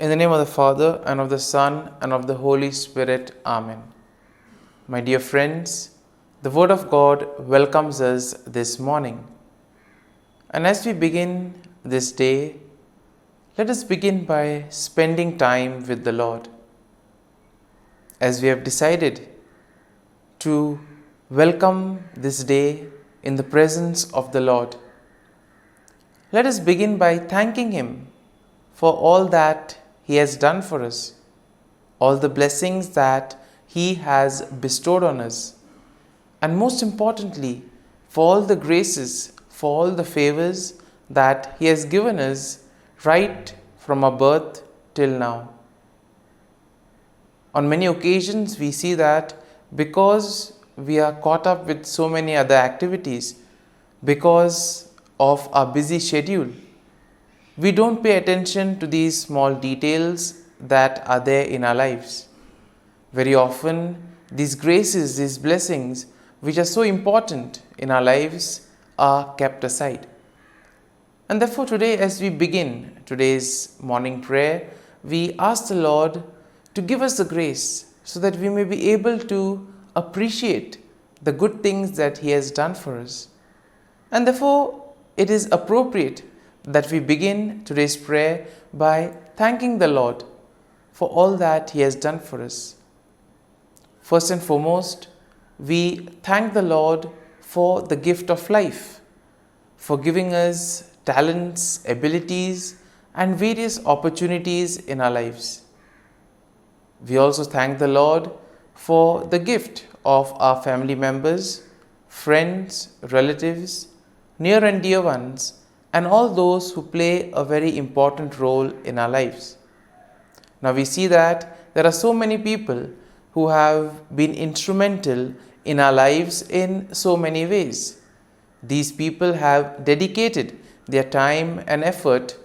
In the name of the Father, and of the Son, and of the Holy Spirit. Amen. My dear friends, the Word of God welcomes us this morning. And as we begin this day, let us begin by spending time with the Lord. As we have decided to welcome this day in the presence of the Lord, let us begin by thanking Him for all that He has done for us, all the blessings that He has bestowed on us, and most importantly, for all the graces, for all the favors that He has given us right from our birth till now. On many occasions, we see that because we are caught up with so many other activities, because of our busy schedule, we don't pay attention to these small details that are there in our lives. Very often, these graces, these blessings, which are so important in our lives, are kept aside. And therefore today, as we begin today's morning prayer, we ask the Lord to give us the grace so that we may be able to appreciate the good things that He has done for us. And therefore, it is appropriate that we begin today's prayer by thanking the Lord for all that He has done for us. First and foremost, we thank the Lord for the gift of life, for giving us talents, abilities, and various opportunities in our lives. We also thank the Lord for the gift of our family members, friends, relatives, near and dear ones, and all those who play a very important role in our lives. Now we see that there are so many people who have been instrumental in our lives in so many ways. These people have dedicated their time and effort,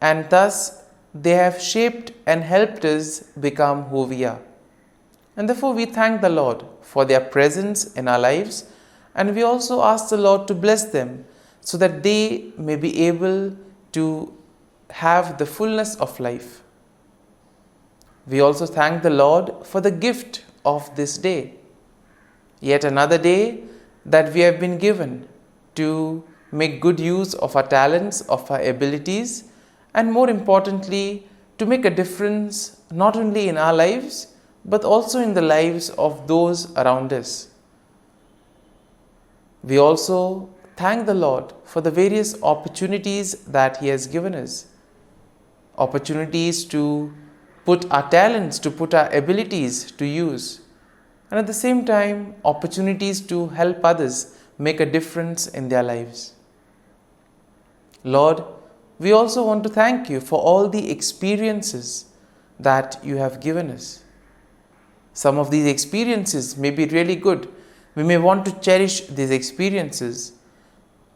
and thus they have shaped and helped us become who we are. And therefore we thank the Lord for their presence in our lives, and we also ask the Lord to bless them so that they may be able to have the fullness of life. We also thank the Lord for the gift of this day, yet another day that we have been given to make good use of our talents, of our abilities, and more importantly, to make a difference not only in our lives, but also in the lives of those around us. We also thank the Lord for the various opportunities that He has given us. Opportunities to put our talents, to put our abilities to use. And at the same time, opportunities to help others make a difference in their lives. Lord, we also want to thank You for all the experiences that You have given us. Some of these experiences may be really good. We may want to cherish these experiences.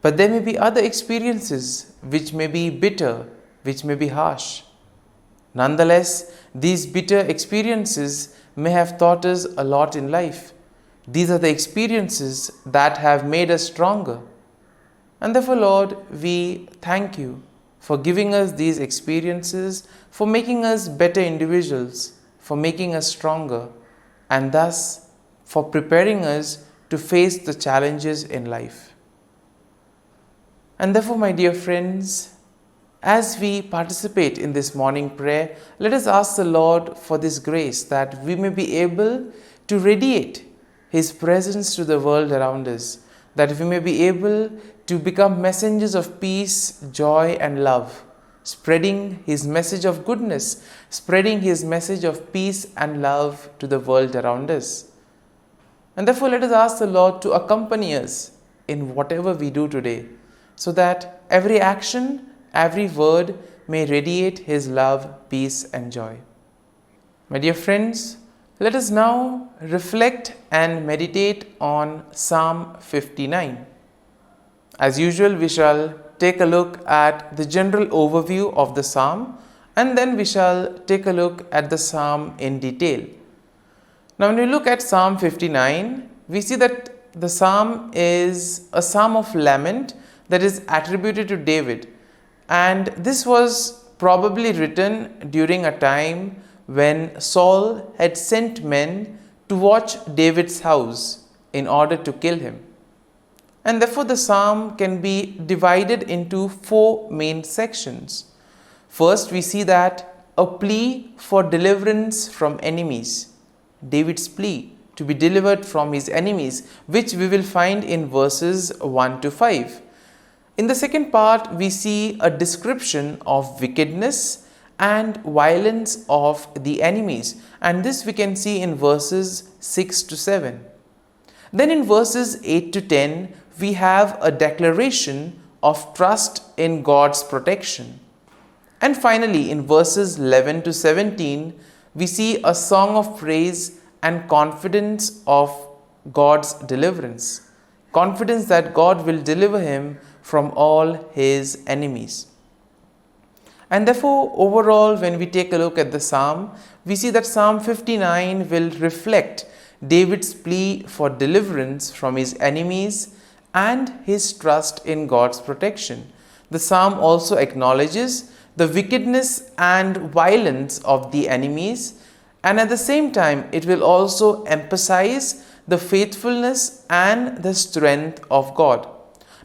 But there may be other experiences which may be bitter, which may be harsh. Nonetheless, these bitter experiences may have taught us a lot in life. These are the experiences that have made us stronger. And therefore, Lord, we thank You for giving us these experiences, for making us better individuals, for making us stronger, and thus for preparing us to face the challenges in life. And therefore, my dear friends, as we participate in this morning prayer, let us ask the Lord for this grace that we may be able to radiate His presence to the world around us, that we may be able to become messengers of peace, joy, and love, spreading His message of goodness, spreading His message of peace and love to the world around us. And therefore, let us ask the Lord to accompany us in whatever we do today, so that every action, every word may radiate His love, peace, and joy. My dear friends, let us now reflect and meditate on Psalm 59. As usual, we shall take a look at the general overview of the psalm, and then we shall take a look at the psalm in detail. Now, when we look at Psalm 59, we see that the psalm is a psalm of lament that is attributed to David. And this was probably written during a time when Saul had sent men to watch David's house in order to kill him. And therefore the psalm can be divided into four main sections. First, we see that a plea for deliverance from enemies. David's plea to be delivered from his enemies, which we will find in verses 1 to 5. In the second part, we see a description of wickedness and violence of the enemies, and this we can see in verses 6 to 7. Then in verses 8 to 10, we have a declaration of trust in God's protection. And finally, in verses 11 to 17, we see a song of praise and confidence of God's deliverance. Confidence that God will deliver him from all his enemies. And therefore, overall, when we take a look at the psalm, we see that Psalm 59 will reflect David's plea for deliverance from his enemies and his trust in God's protection. The psalm also acknowledges the wickedness and violence of the enemies, and at the same time, it will also emphasize the faithfulness and the strength of God.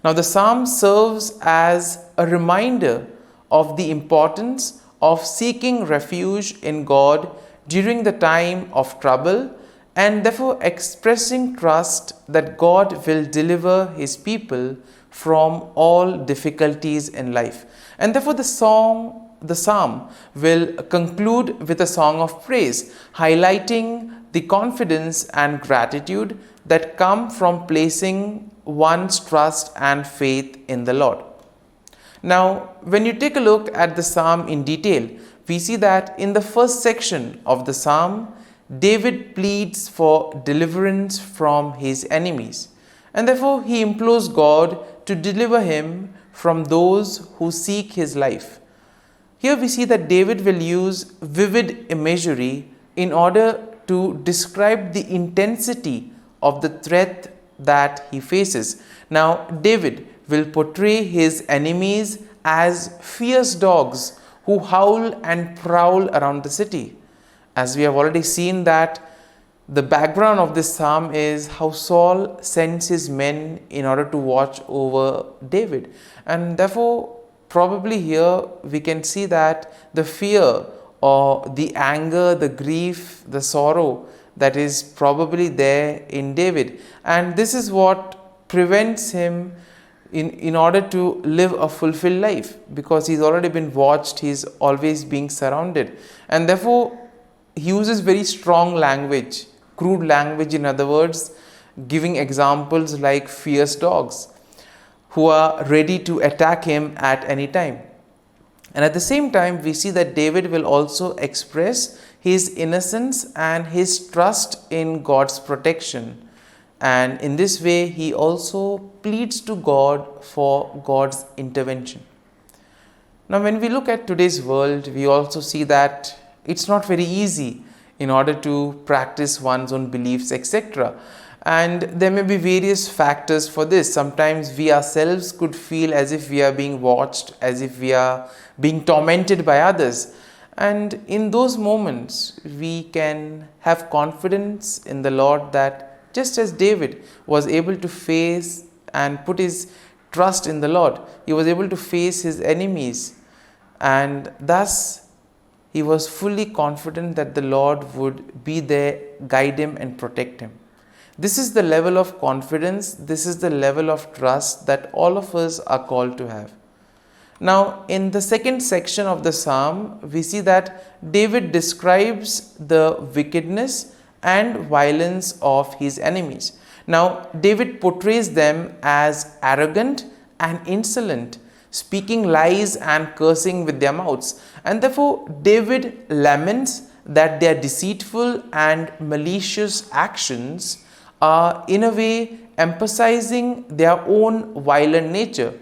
Now, the psalm serves as a reminder of the importance of seeking refuge in God during the time of trouble, and therefore expressing trust that God will deliver his people from all difficulties in life. And therefore the psalm will conclude with a song of praise, highlighting the confidence and gratitude that come from placing one's trust and faith in the Lord. Now, when you take a look at the psalm in detail, we see that in the first section of the psalm, David pleads for deliverance from his enemies, and therefore he implores God to deliver him from those who seek his life. Here we see that David will use vivid imagery in order to describe the intensity of the threat that he faces. Now, David will portray his enemies as fierce dogs who howl and prowl around the city. As we have already seen that the background of this psalm is how Saul sends his men in order to watch over David. And therefore, probably here we can see that the fear or the anger, the grief, the sorrow that is probably there in David. And this is what prevents him in order to live a fulfilled life, because he's already been watched, he's always being surrounded. And therefore, he uses very strong language, crude language, in other words, giving examples like fierce dogs who are ready to attack him at any time. And at the same time, we see that David will also express his innocence and his trust in God's protection. And in this way, he also pleads to God for God's intervention. Now, when we look at today's world, we also see that it's not very easy in order to practice one's own beliefs, etc. And there may be various factors for this. Sometimes we ourselves could feel as if we are being watched, as if we are being tormented by others. And in those moments, we can have confidence in the Lord that just as David was able to face and put his trust in the Lord, he was able to face his enemies, and thus he was fully confident that the Lord would be there, guide him and protect him. This is the level of confidence, this is the level of trust that all of us are called to have. Now, in the second section of the psalm, we see that David describes the wickedness and violence of his enemies. Now, David portrays them as arrogant and insolent, speaking lies and cursing with their mouths. And therefore, David laments that their deceitful and malicious actions are in a way emphasizing their own violent nature.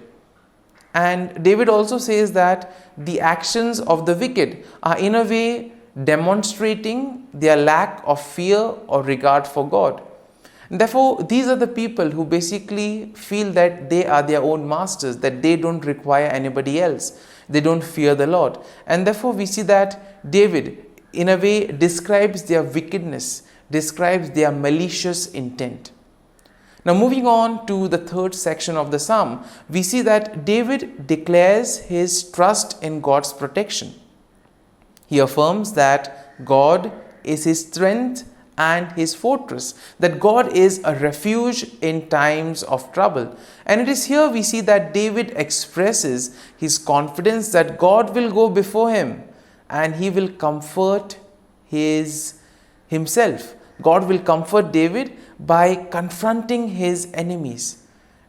And David also says that the actions of the wicked are in a way demonstrating their lack of fear or regard for God. Therefore, these are the people who basically feel that they are their own masters, that they don't require anybody else. They don't fear the Lord. And therefore, we see that David, in a way, describes their wickedness, describes their malicious intent. Now, moving on to the third section of the psalm, we see that David declares his trust in God's protection. He affirms that God is his strength and his fortress, that God is a refuge in times of trouble. And it is here we see that David expresses his confidence that God will go before him and he will comfort himself. God will comfort David by confronting his enemies.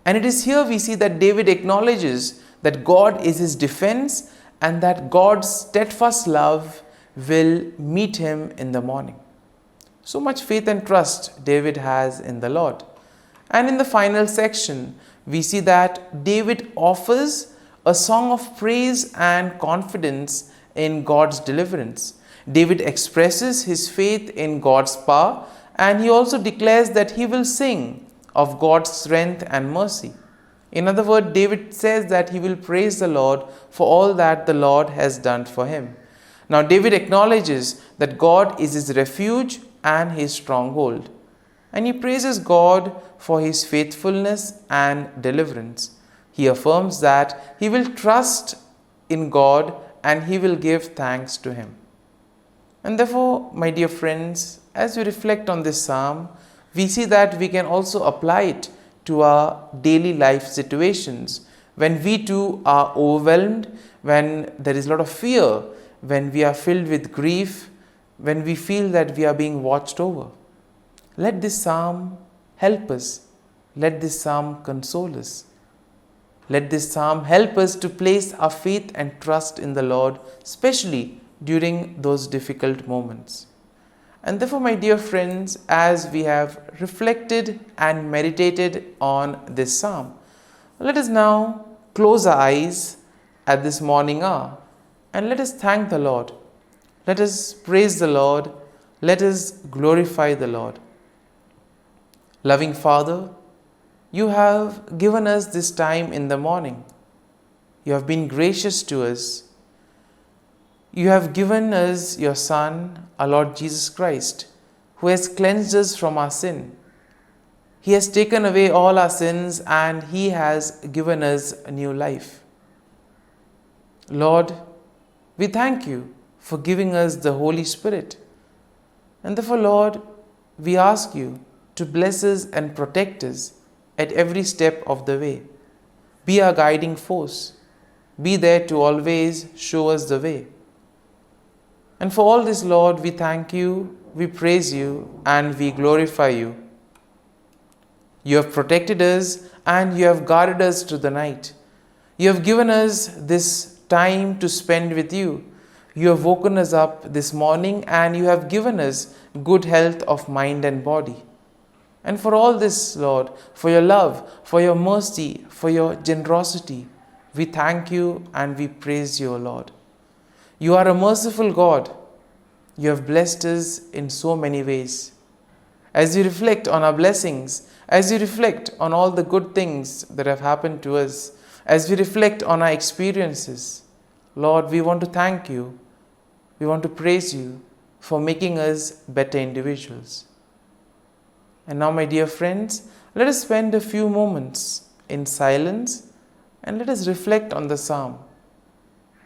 And it is here we see that David acknowledges that God is his defense and that God's steadfast love will meet him in the morning. So much faith and trust David has in the Lord. And in the final section, we see that David offers a song of praise and confidence in God's deliverance. David expresses his faith in God's power, and he also declares that he will sing of God's strength and mercy. In other words, David says that he will praise the Lord for all that the Lord has done for him. Now, David acknowledges that God is his refuge and his stronghold, and he praises God for his faithfulness and deliverance. He affirms that he will trust in God and he will give thanks to him. And therefore, my dear friends, as we reflect on this psalm, we see that we can also apply it to our daily life situations. When we too are overwhelmed, when there is a lot of fear, when we are filled with grief, when we feel that we are being watched over. Let this psalm help us. Let this psalm console us. Let this psalm help us to place our faith and trust in the Lord, especially during those difficult moments. And therefore, my dear friends, as we have reflected and meditated on this psalm, let us now close our eyes at this morning hour and let us thank the Lord. Let us praise the Lord. Let us glorify the Lord. Loving Father, you have given us this time in the morning. You have been gracious to us. You have given us your Son, our Lord Jesus Christ, who has cleansed us from our sin. He has taken away all our sins and He has given us a new life. Lord, we thank you for giving us the Holy Spirit. And therefore, Lord, we ask you to bless us and protect us at every step of the way. Be our guiding force. Be there to always show us the way. And for all this, Lord, we thank you, we praise you, and we glorify you. You have protected us and you have guarded us through the night. You have given us this time to spend with you. You have woken us up this morning and you have given us good health of mind and body. And for all this, Lord, for your love, for your mercy, for your generosity, we thank you and we praise you, Lord. You are a merciful God. You have blessed us in so many ways. As we reflect on our blessings, as we reflect on all the good things that have happened to us, as we reflect on our experiences, Lord, we want to thank you. We want to praise you for making us better individuals. And now, my dear friends, let us spend a few moments in silence and let us reflect on the psalm.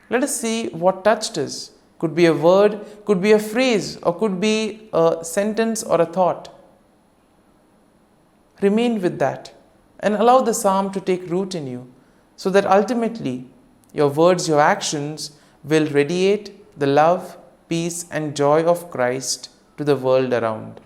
Let us see what touched us. Could be a word, could be a phrase, or could be a sentence or a thought. Remain with that and allow the psalm to take root in you so that ultimately your words, your actions will radiate the love, peace, and joy of Christ to the world around.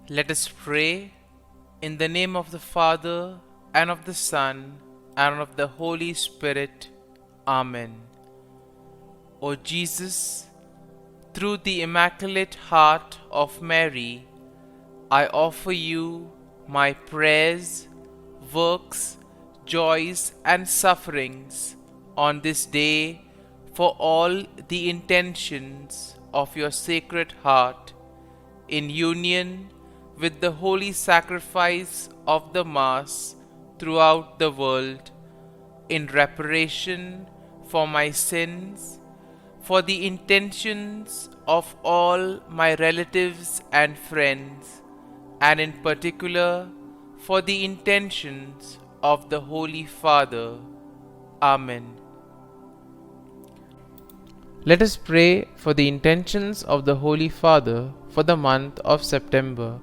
Let us pray in the name of the Father, and of the Son, and of the Holy Spirit. Amen. O Jesus, through the Immaculate Heart of Mary, I offer you my prayers, works, joys, and sufferings on this day for all the intentions of your Sacred Heart, in union with the holy sacrifice of the Mass throughout the world, in reparation for my sins, for the intentions of all my relatives and friends, and in particular for the intentions of the Holy Father. Amen. Let us pray for the intentions of the Holy Father for the month of September,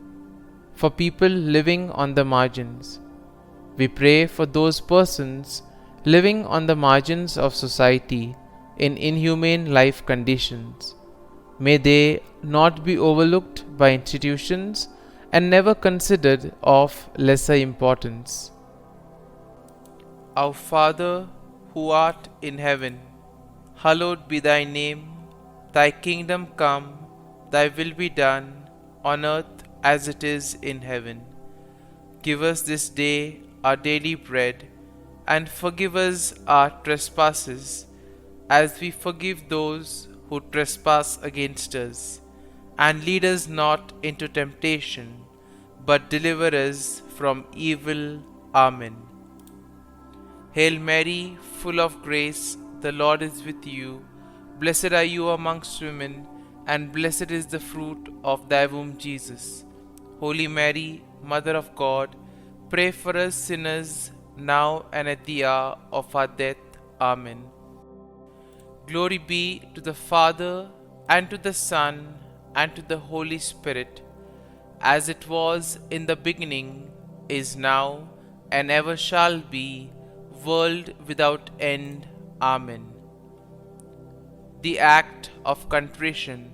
for people living on the margins. We pray for those persons living on the margins of society in inhumane life conditions. May they not be overlooked by institutions and never considered of lesser importance. Our Father, who art in heaven, hallowed be thy name. Thy kingdom come, thy will be done, on earth as it is in heaven. Give us this day our daily bread, and forgive us our trespasses, as we forgive those who trespass against us. And lead us not into temptation, but deliver us from evil. Amen. Hail Mary, full of grace, the Lord is with you. Blessed are you amongst women, and blessed is the fruit of thy womb, Jesus. Holy Mary, Mother of God, pray for us sinners, now and at the hour of our death. Amen. Glory be to the Father, and to the Son, and to the Holy Spirit, as it was in the beginning, is now, and ever shall be, world without end. Amen. The Act of Contrition.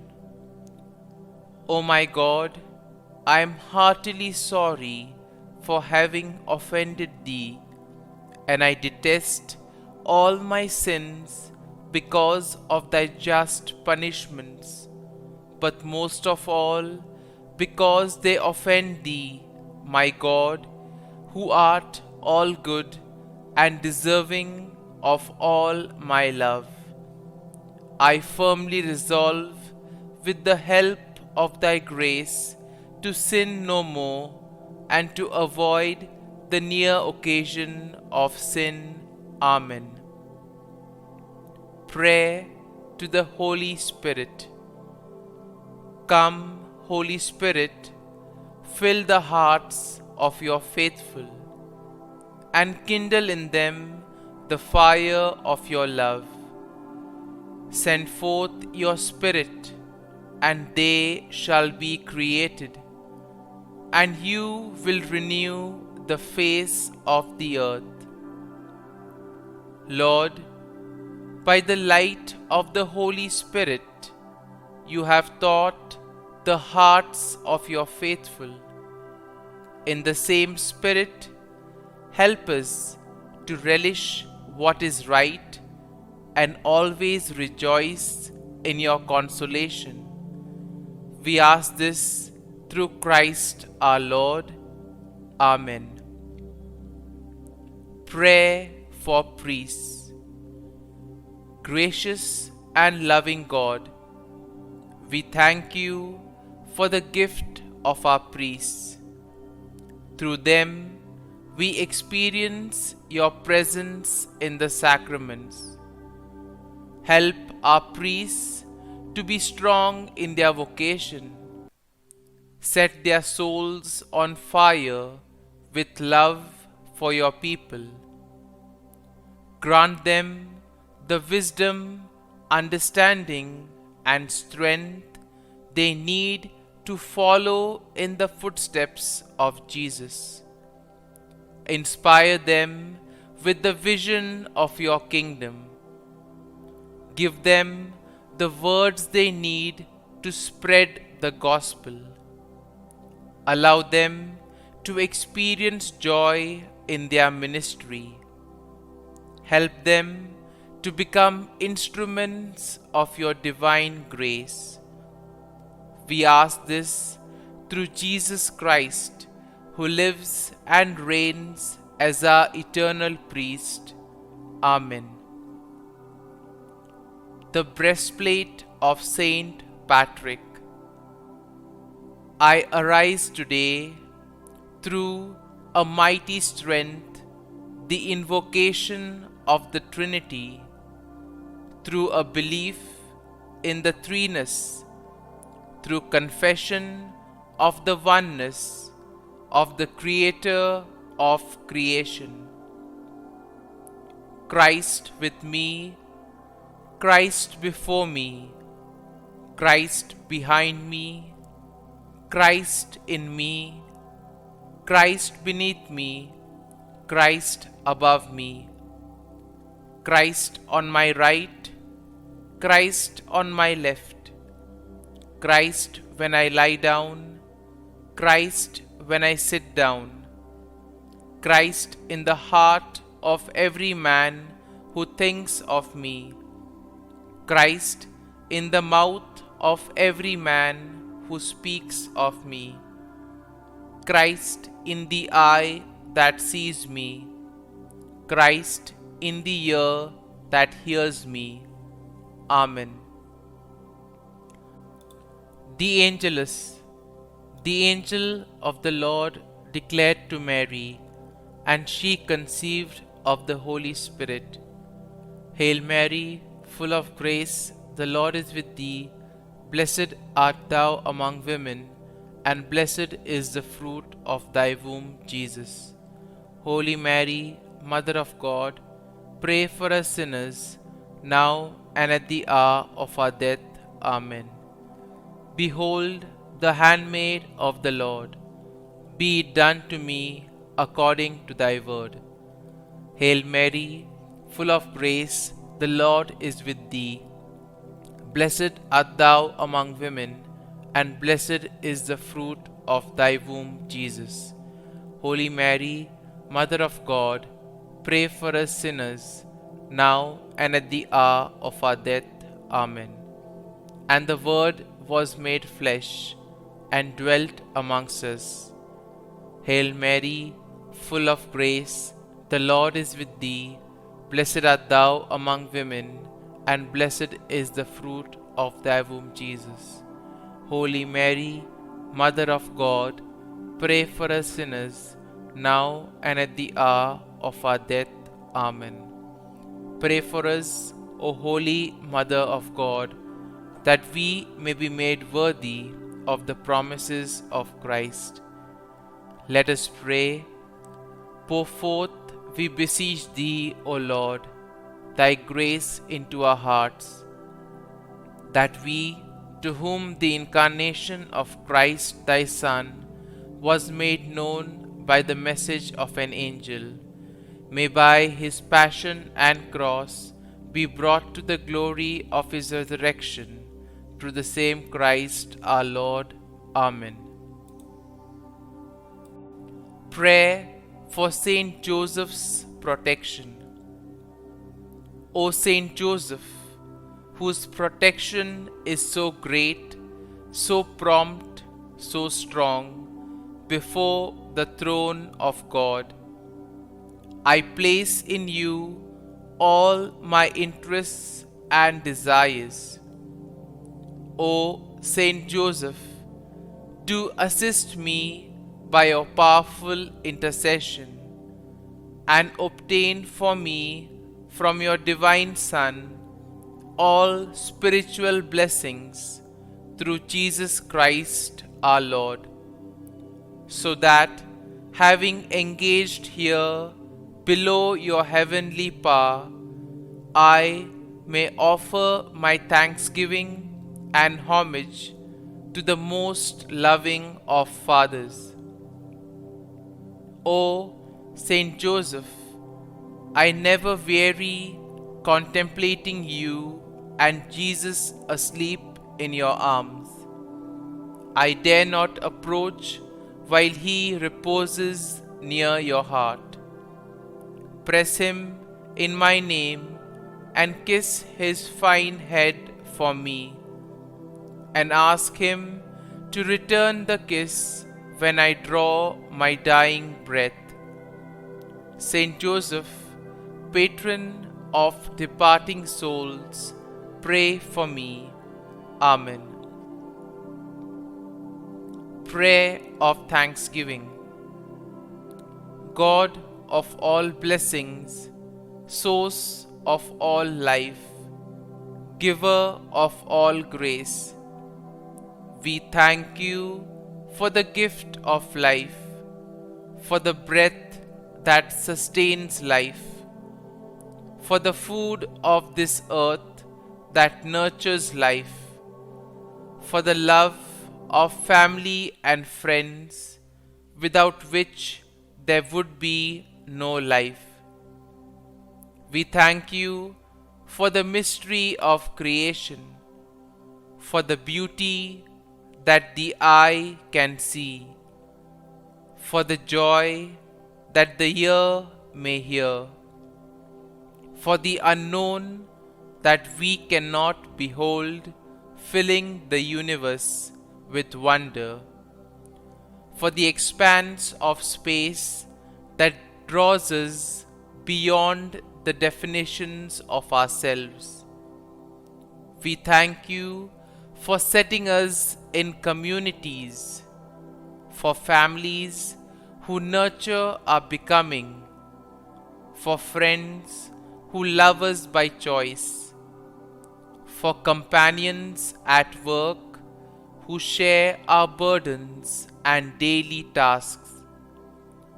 O my God, I am heartily sorry for having offended Thee, and I detest all my sins because of Thy just punishments, but most of all because they offend Thee, my God, who art all good and deserving of all my love. I firmly resolve, with the help of Thy grace, to sin no more, and to avoid the near occasion of sin. Amen. Prayer to the Holy Spirit. Come, Holy Spirit, fill the hearts of your faithful, and kindle in them the fire of your love. Send forth your Spirit, and they shall be created, and you will renew the face of the earth. Lord, by the light of the Holy Spirit, you have taught the hearts of your faithful. In the same Spirit, help us to relish what is right and always rejoice in your consolation. We ask this through Christ our Lord. Amen. Prayer for priests. Gracious and loving God, we thank you for the gift of our priests. Through them, we experience your presence in the sacraments. Help our priests to be strong in their vocation. Set their souls on fire with love for your people. Grant them the wisdom, understanding, and strength they need to follow in the footsteps of Jesus. Inspire them with the vision of your kingdom. Give them the words they need to spread the gospel. Allow them to experience joy in their ministry. Help them to become instruments of your divine grace. We ask this through Jesus Christ, who lives and reigns as our eternal priest. Amen. The breastplate of Saint Patrick. I arise today through a mighty strength, the invocation of the Trinity, through a belief in the threeness, through confession of the oneness of the Creator of creation. Christ with me, Christ before me, Christ behind me, Christ in me, Christ beneath me, Christ above me, Christ on my right, Christ on my left, Christ when I lie down, Christ when I sit down, Christ in the heart of every man who thinks of me, Christ in the mouth of every man who speaks of me, Christ in the eye that sees me, Christ in the ear that hears me. Amen. The Angelus. The angel of the Lord declared to Mary, and she conceived of the Holy Spirit. Hail Mary, full of grace, the Lord is with thee. Blessed art thou among women, and blessed is the fruit of thy womb, Jesus. Holy Mary, Mother of God, pray for us sinners, now and at the hour of our death. Amen. Behold, the handmaid of the Lord. Be it done to me according to thy word. Hail Mary, full of grace, the Lord is with thee. Blessed art thou among women, and blessed is the fruit of thy womb, Jesus. Holy Mary, Mother of God, pray for us sinners, now and at the hour of our death. Amen. And the Word was made flesh, and dwelt amongst us. Hail Mary, full of grace, the Lord is with thee. Blessed art thou among women, and blessed is the fruit of thy womb, Jesus. Holy Mary, Mother of God, pray for us sinners, now and at the hour of our death. Amen. Pray for us, O Holy Mother of God, that we may be made worthy of the promises of Christ. Let us pray. Pour forth, we beseech thee, O Lord, thy grace into our hearts, that we, to whom the incarnation of Christ thy Son was made known by the message of an angel, may by his passion and cross be brought to the glory of his resurrection, through the same Christ our Lord. Amen. Prayer for Saint Joseph's protection. O Saint Joseph, whose protection is so great, so prompt, so strong, before the throne of God, I place in you all my interests and desires. O Saint Joseph, do assist me by your powerful intercession, and obtain for me from your divine Son all spiritual blessings through Jesus Christ our Lord, so that, having engaged here below your heavenly power, I may offer my thanksgiving and homage to the most loving of fathers. O Saint Joseph, I never weary contemplating you and Jesus asleep in your arms. I dare not approach while he reposes near your heart. Press him in my name and kiss his fine head for me, and ask him to return the kiss when I draw my dying breath. Saint Joseph, patron of departing souls, pray for me. Amen. Prayer of Thanksgiving. God of all blessings, source of all life, giver of all grace, we thank you for the gift of life, for the breath that sustains life, for the food of this earth that nurtures life, for the love of family and friends, without which there would be no life. We thank you for the mystery of creation, for the beauty that the eye can see, for the joy that the ear may hear, for the unknown that we cannot behold, filling the universe with wonder, for the expanse of space that draws us beyond the definitions of ourselves. We thank you for setting us in communities, for families who nurture our becoming, for friends who love us by choice, for companions at work who share our burdens and daily tasks,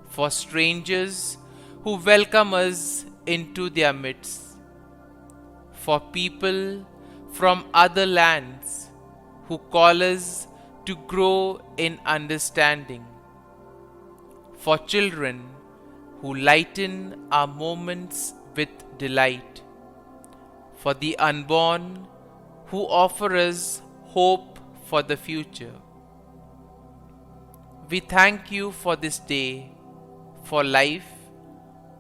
for strangers who welcome us into their midst, for people from other lands who call us to grow in understanding, for children who lighten our moments with delight, for the unborn who offer us hope for the future. We thank you for this day, for life,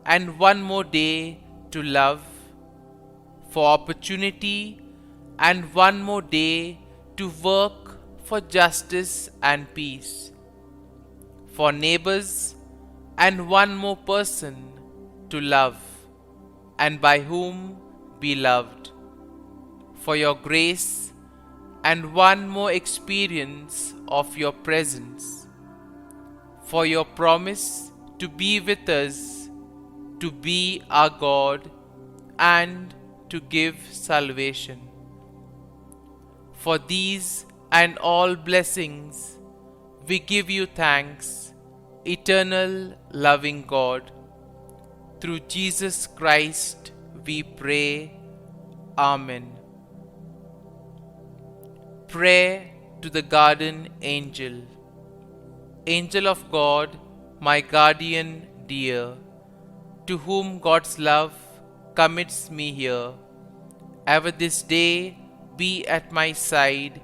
and one more day to love, for opportunity, and one more day to work for justice and peace, for neighbors, and one more person to love, and by whom be loved, for your grace, and one more experience of your presence, for your promise to be with us, to be our God, and to give salvation. For these and all blessings, we give you thanks, eternal loving God. Through Jesus Christ we pray. Amen. Prayer to the Garden Angel. Angel of God, my guardian dear, to whom God's love commits me here, ever this day be at my side,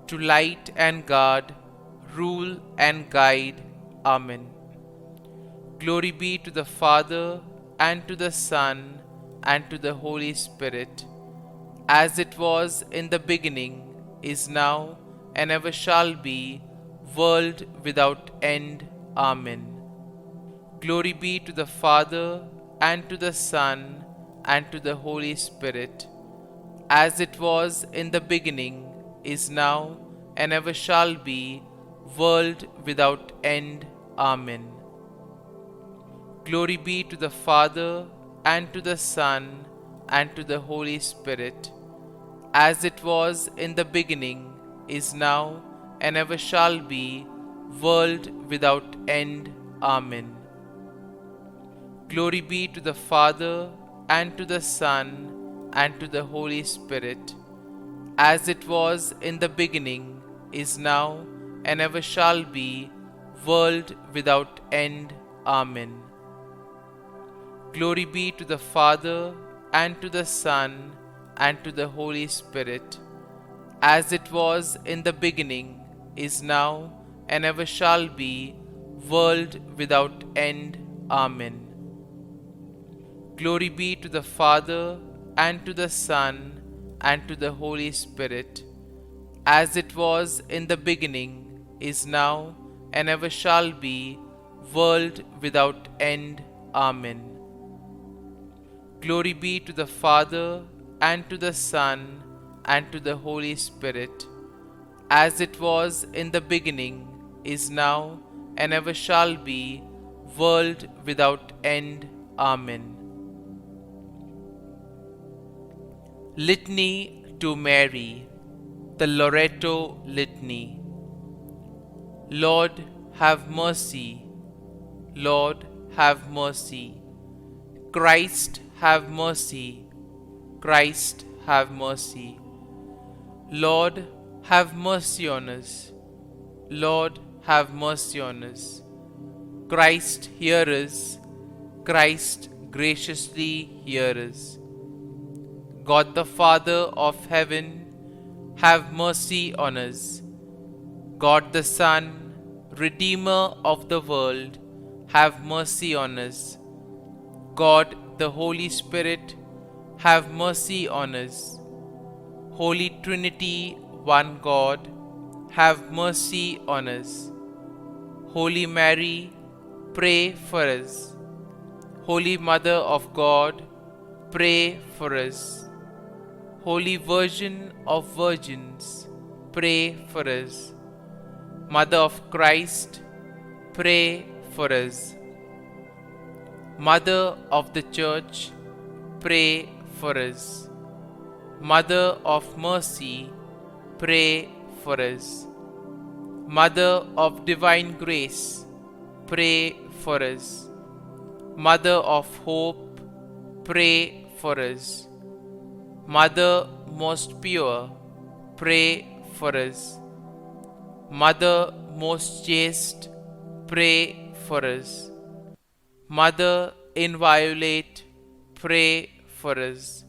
to light and guard, rule and guide. Amen. Glory be to the Father, and to the Son, and to the Holy Spirit, as it was in the beginning, is now, and ever shall be, world without end. Amen. Glory be to the Father, and to the Son, and to the Holy Spirit, as it was in the beginning, is now, and ever shall be, world without end. Amen. Glory be to the Father, and to the Son, and to the Holy Spirit, as it was in the beginning, is now, and ever shall be, world without end. Amen. Glory be to the Father, and to the Son, and to the Holy Spirit, as it was in the beginning, is now, and ever shall be, world without end. Amen. Glory be to the Father, and to the Son, and to the Holy Spirit, as it was in the beginning, is now, and ever shall be, world without end. Amen. Glory be to the Father, and to the Son, and to the Holy Spirit, as it was in the beginning, is now, and ever shall be, world without end. Amen. Glory be to the Father, and to the Son, and to the Holy Spirit, as it was in the beginning, is now, and ever shall be, world without end. Amen. Litany to Mary, the Loreto Litany. Lord, have mercy. Lord, have mercy. Christ, have mercy. Christ, have mercy. Lord, have mercy on us. Lord, have mercy on us. Christ, hear us. Christ, graciously hear us. God the Father of heaven, have mercy on us. God the Son, Redeemer of the world, have mercy on us. God the Holy Spirit, have mercy on us. Holy Trinity, one God, have mercy on us. Holy Mary, pray for us. Holy Mother of God, pray for us. Holy Virgin of Virgins, pray for us. Mother of Christ, pray for us. Mother of the Church, pray for us. Mother of Mercy, pray for us. Mother of Divine Grace, pray for us. Mother of Hope, pray for us. Mother most pure, pray for us. Mother most chaste, pray for us. Mother inviolate, pray for us.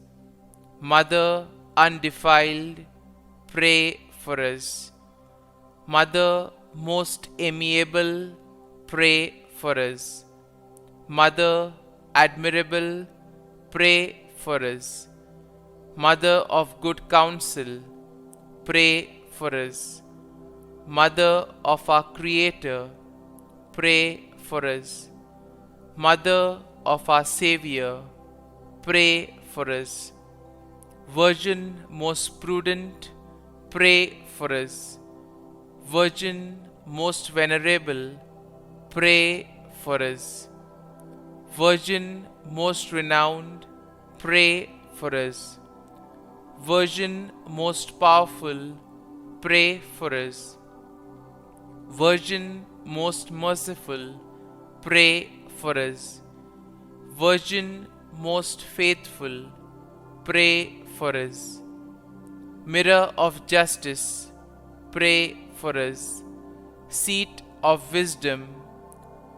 Mother undefiled, pray for us. Mother most amiable, pray for us. Mother admirable, pray for us. Mother of good counsel, pray for us. Mother of our Creator, pray for us. Mother of our Savior, pray for us. Virgin most prudent, pray for us. Virgin most venerable, pray for us. Virgin most renowned, pray for us. Virgin most powerful, pray for us. Virgin most merciful, pray for us. Virgin most faithful, pray for us. Mirror of justice, pray for us. Seat of wisdom,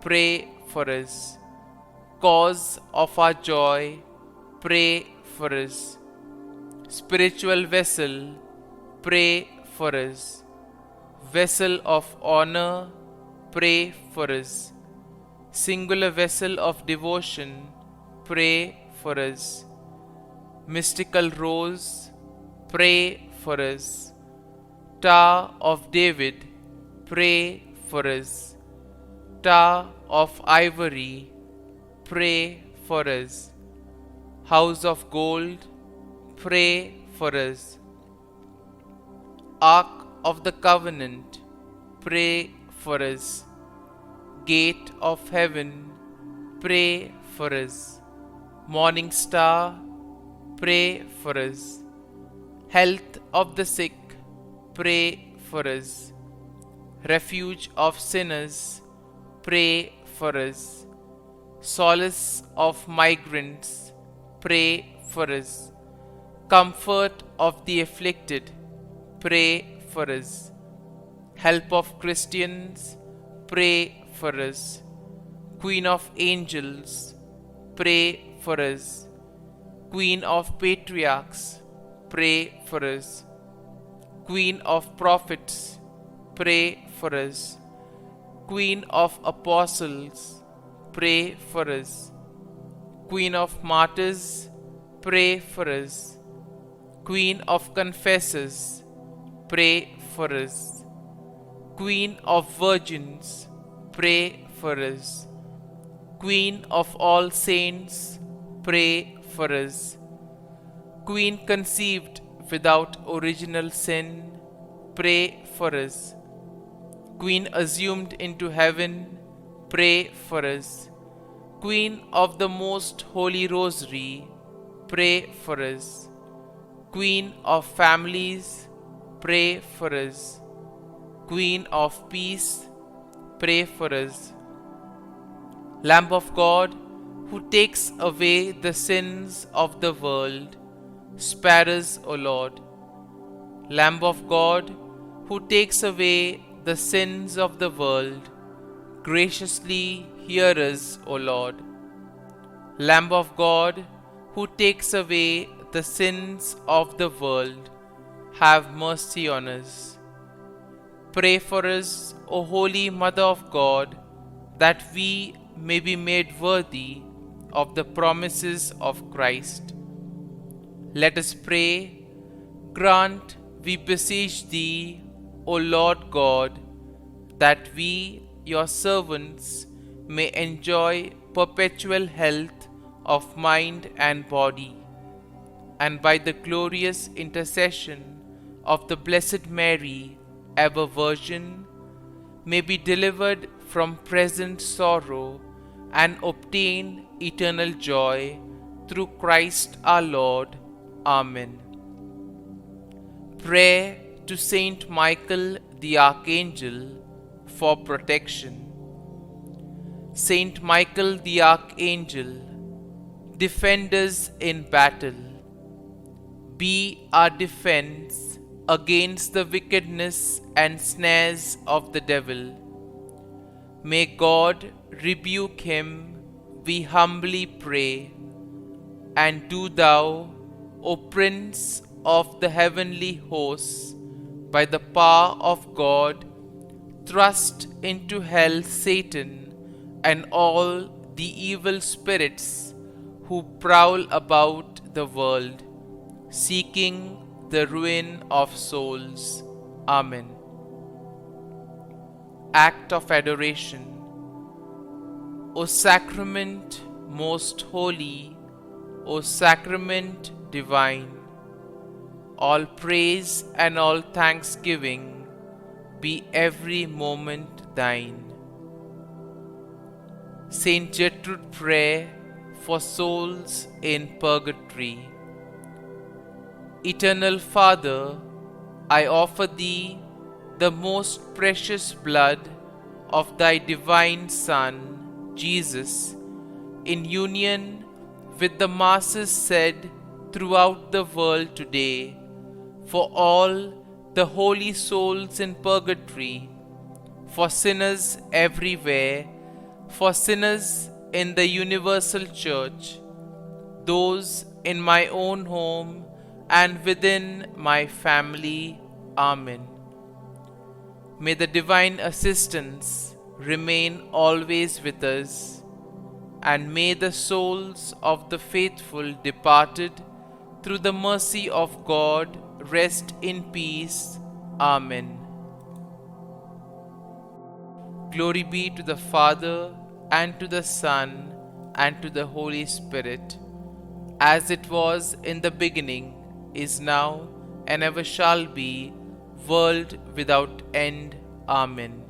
pray for us. Cause of our joy, pray for us. Spiritual vessel, pray for us. Vessel of honor, pray for us. Singular vessel of devotion, pray for us. Mystical rose, pray for us. Tower of David, pray for us. Tower of ivory, pray for us. House of gold, pray for us. Ark of the Covenant, pray for us. Gate of heaven, pray for us. Morning star, pray for us. Health of the sick, pray for us. Refuge of sinners, pray for us. Solace of migrants, pray for us. Comfort of the afflicted, pray for us. Help of Christians, pray for us. Queen of angels, pray for us. Queen of patriarchs, pray for us. Queen of prophets, pray for us. Queen of Apostles, pray for us. Queen of Martyrs, pray for us. Queen of Confessors, pray for us. Queen of Virgins, pray for us. Queen of all saints, pray for us. Queen conceived without original sin, pray for us. Queen assumed into heaven, pray for us. Queen of the Most Holy Rosary, pray for us. Queen of families, pray for us. Queen of peace, pray for us. Lamb of God, who takes away the sins of the world, spare us, O Lord. Lamb of God, who takes away the sins of the world, graciously hear us, O Lord. Lamb of God, who takes away the sins of the world, have mercy on us. Pray for us, O Holy Mother of God, that we may be made worthy of the promises of Christ. Let us pray. Grant, we beseech Thee, O Lord God, that we, Your servants, may enjoy perpetual health of mind and body, and by the glorious intercession of the Blessed Mary, ever Virgin, may be delivered from present sorrow and obtain eternal joy through Christ our Lord. Amen. Prayer to Saint Michael the Archangel for protection. Saint Michael the Archangel, defend us in battle. Be our defense against the wickedness and snares of the devil. May God rebuke him, we humbly pray. And do Thou, O Prince of the heavenly hosts, by the power of God, thrust into hell Satan and all the evil spirits who prowl about the world, seeking the ruin of souls. Amen. Act of Adoration. O Sacrament most holy, O Sacrament divine, all praise and all thanksgiving be every moment Thine. Saint Gertrude Prayer for souls in purgatory. Eternal Father, I offer Thee the most precious blood of Thy divine Son, Jesus, in union with the masses said throughout the world today, for all the holy souls in purgatory, for sinners everywhere, for sinners in the universal church, those in my own home and within my family. Amen. May the divine assistance remain always with us, and may the souls of the faithful departed through the mercy of God rest in peace. Amen. Glory be to the Father, and to the Son, and to the Holy Spirit, as it was in the beginning, is now, and ever shall be, world without end. Amen.